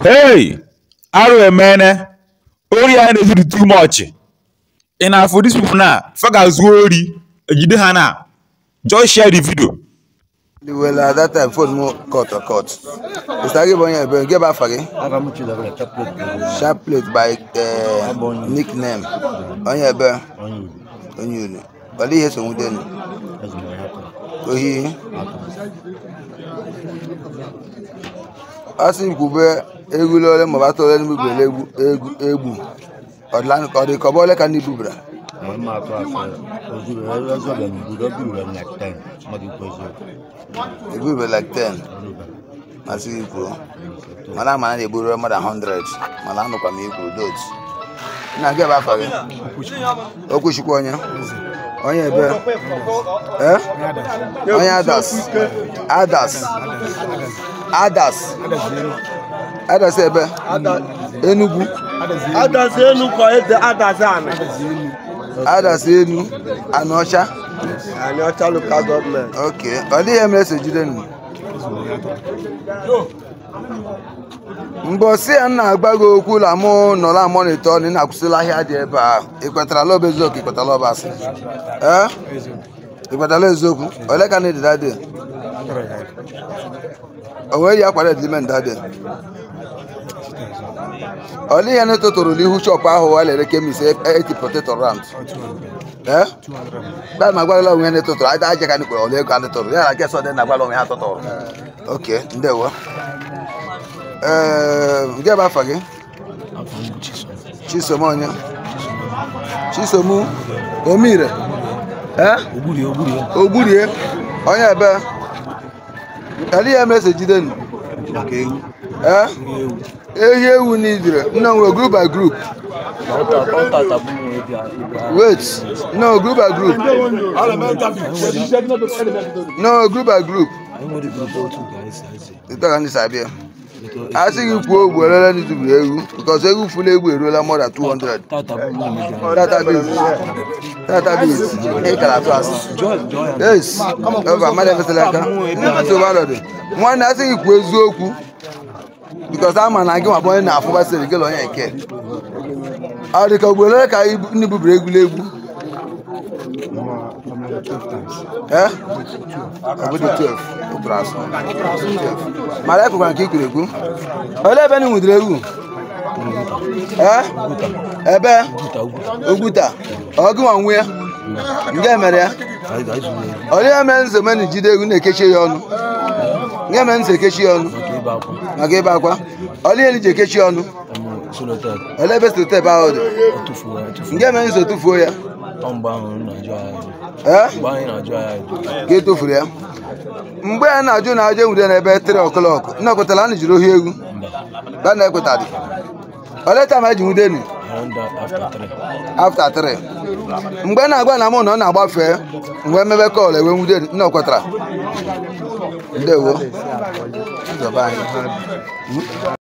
Hey, Aruemene, Ori and is too much. And for this people now, Fagas worry, Jidehana. Just share the video. Well, at that time, phone more cut. It's like when get back again. Sharp plate by nickname. On your bear. On you. But he has some then. So he. As if you were a regular Mavato Ebu. Atlantic or the Kabole can be Bubra. We were like 10. I see you grow. Madame, I borrow more than 100. Madame, come here, good. Now get back again. Okushikonya. On your bed. Eh? On your Adas ebe. Enugu. Adas Enugu ede Adazana. Adas Enu. Anosha. Anosha local government. Okay. Only a message then. Mbosi na agbago okwu la mo no la monitor ni na kusila ahia dị ebe a. Ikwetara lo bezoku ikwetara lo basi. Ikwetara lo ezoku. Ole ka need that day. Owe ya kwara element that day. Only ya neto toro li hu shop ahụ wa lere kemis 80 potato rounds. Ba ma gwala onwe neto toro aja ka ni ko ole ka neto. Ya la keso de na gwala onwe ha toro. Okay, ndewo. Get back again. Chisomonya. Chisomu. Omire. Ogurie. Onye ebe. Ali ya message den. Ewu ni dire. No, we group by group. Wait. No, group by group. No, group by group. It's not Sabia. I think you go where need to be able because every full able roll more than 200. Database. Yes. Over Madam Selaka. Never so bad. One I think you go Zoku because I'm an argument about now for us to go on your care. I think I will like I need to regulate. About the 12. My life will kick you. I live any with you. Ebe Oguta. Ogu and where? Get Maria. Only men's the many Jide in the kitchen. Yemen's a kitchen. I gave back one. Only any kitchen. I love us to tap out. Get men's a 2 for you. Get to free. Mgbe a na-ajụ na-aje nwude n'ebe 3 o'clock nnọkọtala anyị jiri ohi egwu ba na-ekwetadị oleta ma ji nwude ni after 3 mgbe na-agba na mụ na ọ na-agbafe mgbe mmebe kọl ewe nwude nnọkọtara ndewo